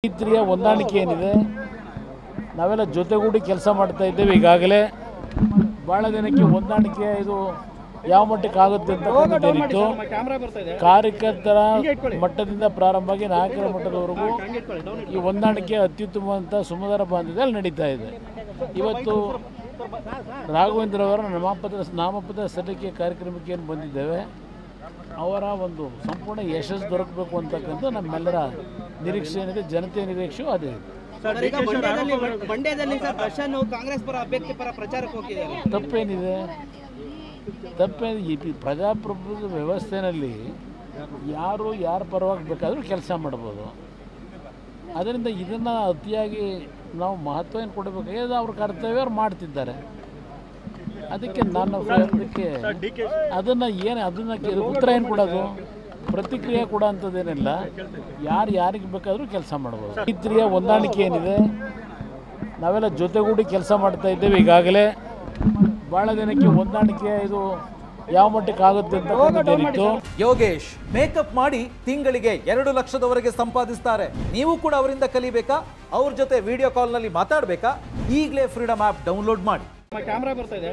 ರೈತರಿಯ ಹೊಂದಾಣಿಕೆ ಏನಿದೆ ನಾವೆಲ್ಲ ಜೊತೆಗೂಡಿ ಕೆಲಸ ಮಾಡ್ತಾ ಇದ್ದೇವೆ. ಈಗಾಗಲೇ ಭಾಳ ದಿನಕ್ಕೆ ಹೊಂದಾಣಿಕೆ ಇದು ಯಾವ ಮಟ್ಟಕ್ಕೆ ಆಗುತ್ತೆ ಅಂತ ಏನಿತ್ತು, ಕಾರ್ಯಕರ್ತರ ಮಟ್ಟದಿಂದ ಪ್ರಾರಂಭ ಆಗಿ ನಾಯಕರ ಮಟ್ಟದವರೆಗೂ ಈ ಹೊಂದಾಣಿಕೆ ಅತ್ಯುತ್ತಮವಂತ ಸುಮಧುರ ಬಾಂಧವ್ಯದಲ್ಲಿ ನಡೀತಾ ಇದೆ. ಇವತ್ತು ರಾಘವೇಂದ್ರ ಅವರ ನಾಮಪತ್ರ ಸಲ್ಲಿಕೆ ಕಾರ್ಯಕ್ರಮಕ್ಕೆ ಏನು ಬಂದಿದ್ದೇವೆ, ಅವರ ಒಂದು ಸಂಪೂರ್ಣ ಯಶಸ್ಸು ದೊರಕಬೇಕು ಅಂತಕ್ಕಂಥ ನಮ್ಮೆಲ್ಲರ ನಿರೀಕ್ಷೆ ಏನಿದೆ, ಜನತೆಯ ನಿರೀಕ್ಷೆಯೂ ಅದೇ ಇದೆ. ಮಂಡ್ಯದಲ್ಲಿ ಸರ್ ದರ್ಶನ್ ಕಾಂಗ್ರೆಸ್ ಪರ ಅಭ್ಯರ್ಥಿ ಪರ ಪ್ರಚಾರಕ್ಕೆ ಹೋಗಿದ್ದಾರೆ. ತಪ್ಪೇನಿದೆ? ಈ ಪ್ರಜಾಪ್ರಭುತ್ವ ವ್ಯವಸ್ಥೆಯಲ್ಲಿ ಯಾರು ಯಾರ ಪರವಾಗಿ ಬೇಕಾದರೂ ಕೆಲಸ ಮಾಡ್ಬೋದು. ಅದರಿಂದ ಇದನ್ನು ಅತಿಯಾಗಿ ನಾವು ಮಹತ್ವ ಏನು ಕೊಡಬೇಕಾಗಿದೆ, ಅವ್ರ ಕರ್ತವ್ಯ ಅವ್ರು ಮಾಡ್ತಿದ್ದಾರೆ. ಅದಕ್ಕೆ ನಾನು ಅದನ್ನು ಉತ್ತರ ಏನು ಕೊಡೋದು, ಪ್ರತಿಕ್ರಿಯೆ ಕೊಡೋ ಅಂಥದ್ದೇನಿಲ್ಲ. ಯಾರಿಗೆ ಬೇಕಾದರೂ ಕೆಲಸ ಮಾಡ್ಬೋದು. ರೈತರಿಯ ಹೊಂದಾಣಿಕೆ ಏನಿದೆ ನಾವೆಲ್ಲ ಜೊತೆಗೂಡಿ ಕೆಲಸ ಮಾಡ್ತಾ ಇದ್ದೇವೆ. ಈಗಾಗಲೇ ಭಾಳ ದಿನಕ್ಕೆ ಹೊಂದಾಣಿಕೆ ಇದು ಯಾವ ಮಟ್ಟಕ್ಕೆ ಆಗುತ್ತೆ ಅಂತ ಏನಿತ್ತು. ಯೋಗೇಶ್ ಮೇಕಪ್ ಮಾಡಿ ತಿಂಗಳಿಗೆ 2 ಲಕ್ಷದವರೆಗೆ ಸಂಪಾದಿಸ್ತಾರೆ. ನೀವು ಕೂಡ ಅವರಿಂದ ಕಲಿಬೇಕಾ? ಅವ್ರ ಜೊತೆ ವಿಡಿಯೋ ಕಾಲ್ನಲ್ಲಿ ಮಾತಾಡಬೇಕಾ? ಈಗಲೇ ಫ್ರೀಡಮ್ ಆ್ಯಪ್ ಡೌನ್ಲೋಡ್ ಮಾಡಿ.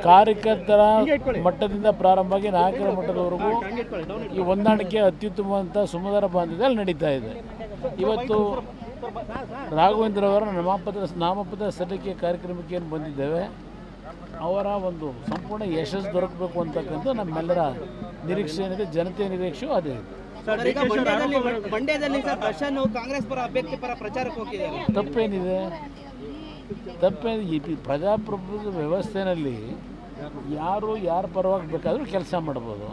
ಕಾರ್ಯಕರ್ತರ ಮಟ್ಟದಿಂದ ಪ್ರಾರಂಭ ಆಗಿ ನಾಯಕರ ಮಟ್ಟದವರೆಗೂ ಈ ಹೊಂದಾಣಿಕೆ ಅತ್ಯುತ್ತಮವಂತ ಸುಮಧುರ ಬಾಂಧವ್ಯದಲ್ಲಿ ನಡೀತಾ ಇದೆ. ಇವತ್ತು ರಾಘವೇಂದ್ರ ಅವರ ನಾಮಪತ್ರ ಸಲ್ಲಿಕೆ ಕಾರ್ಯಕ್ರಮಕ್ಕೆ ಏನು ಬಂದಿದ್ದೇವೆ, ಅವರ ಒಂದು ಸಂಪೂರ್ಣ ಯಶಸ್ಸು ದೊರಕಬೇಕು ಅಂತಕ್ಕಂಥ ನಮ್ಮೆಲ್ಲರ ನಿರೀಕ್ಷೆ ಏನಿದೆ, ಜನತೆಯ ನಿರೀಕ್ಷೆಯೂ ಅದೇ ಇದೆ. ಮಂಡ್ಯದಲ್ಲಿ ಸರ್ ದರ್ಶನ್ ಕಾಂಗ್ರೆಸ್ ಪರ ಅಭ್ಯರ್ಥಿ ಪರ ಪ್ರಚಾರಕ್ಕೆ ಹೋಗಿದ್ದಾರೆ. ತಪ್ಪೇನಿದೆ? ಈ ಪ್ರಜಾಪ್ರಭುತ್ವ ವ್ಯವಸ್ಥೆಯಲ್ಲಿ ಯಾರು ಯಾರ ಪರವಾಗಿ ಬೇಕಾದರೂ ಕೆಲಸ ಮಾಡ್ಬೋದು.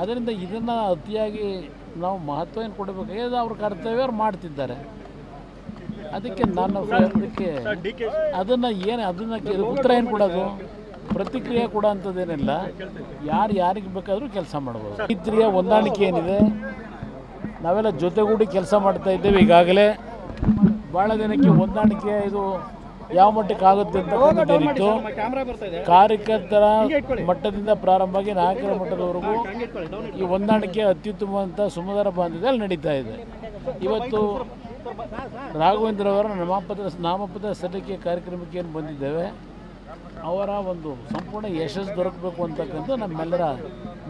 ಅದರಿಂದ ಇದನ್ನು ಅತಿಯಾಗಿ ನಾವು ಮಹತ್ವ ಏನು ಕೊಡಬೇಕಾಗಿದೆ, ಅವ್ರ ಕರ್ತವ್ಯ ಅವ್ರು ಮಾಡ್ತಿದ್ದಾರೆ. ಅದಕ್ಕೆ ನಾನು ಅದನ್ನು ಉತ್ತರ ಏನು ಕೊಡೋದು, ಪ್ರತಿಕ್ರಿಯೆ ಕೊಡೋ ಅಂಥದ್ದೇನಿಲ್ಲ. ಯಾರಿಗೆ ಬೇಕಾದರೂ ಕೆಲಸ ಮಾಡ್ಬೋದು. ರೈತರಿಯ ಹೊಂದಾಣಿಕೆ ಏನಿದೆ ನಾವೆಲ್ಲ ಜೊತೆಗೂಡಿ ಕೆಲಸ ಮಾಡ್ತಾ ಇದ್ದೇವೆ. ಈಗಾಗಲೇ ಭಾಳ ದಿನಕ್ಕೆ ಹೊಂದಾಣಿಕೆ ಇದು ಯಾವ ಮಟ್ಟಕ್ಕೆ ಆಗುತ್ತೆ ಅಂತ ಏನಿತ್ತು, ಕಾರ್ಯಕರ್ತರ ಮಟ್ಟದಿಂದ ಪ್ರಾರಂಭ ಆಗಿ ನಾಯಕರ ಮಟ್ಟದವರೆಗೂ ಈ ಹೊಂದಾಣಿಕೆ ಅತ್ಯುತ್ತಮವಂತ ಸುಮಧುರ ಬಾಂಧವ್ಯದಲ್ಲಿ ನಡೀತಾ ಇದೆ. ಇವತ್ತು ರಾಘವೇಂದ್ರ ಅವರ ನಾಮಪತ್ರ ಸಲ್ಲಿಕೆ ಕಾರ್ಯಕ್ರಮಕ್ಕೆ ಏನು ಬಂದಿದ್ದೇವೆ, ಅವರ ಒಂದು ಸಂಪೂರ್ಣ ಯಶಸ್ಸು ದೊರಕಬೇಕು ಅಂತಕ್ಕಂಥ ನಮ್ಮೆಲ್ಲರ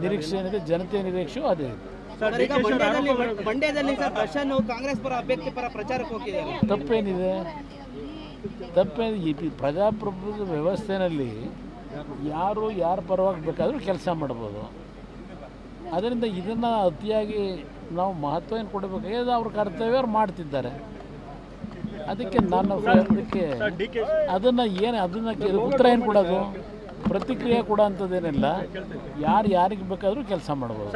ನಿರೀಕ್ಷೆ ಏನಿದೆ, ಜನತೆಯ ನಿರೀಕ್ಷೆಯೂ ಅದೇ ಇದೆ. ಮಂಡ್ಯದಲ್ಲಿ ಸರ್ ದರ್ಶನ್ ಕಾಂಗ್ರೆಸ್ ಪರ ಅಭ್ಯರ್ಥಿ ಪರ ಪ್ರಚಾರಕ್ಕೆ ಹೋಗಿದ್ದಾರೆ. ತಪ್ಪೇನಿದೆ? ಈ ಪ್ರಜಾಪ್ರಭುತ್ವ ವ್ಯವಸ್ಥೆಯಲ್ಲಿ ಯಾರು ಯಾರ ಪರವಾಗಿ ಬೇಕಾದರೂ ಕೆಲಸ ಮಾಡ್ಬೋದು. ಅದರಿಂದ ಇದನ್ನು ಅತಿಯಾಗಿ ನಾವು ಮಹತ್ವ ಏನು ಕೊಡಬೇಕಾಗಿದೆ, ಅವ್ರ ಕರ್ತವ್ಯ ಅವ್ರು ಮಾಡ್ತಿದ್ದಾರೆ. ಅದಕ್ಕೆ ನಾನು ಅದನ್ನು ಉತ್ತರ ಏನು ಕೊಡೋದು, ಪ್ರತಿಕ್ರಿಯೆ ಕೊಡೋ ಅಂಥದ್ದೇನಿಲ್ಲ. ಯಾರಿಗೆ ಬೇಕಾದರೂ ಕೆಲಸ ಮಾಡ್ಬೋದು.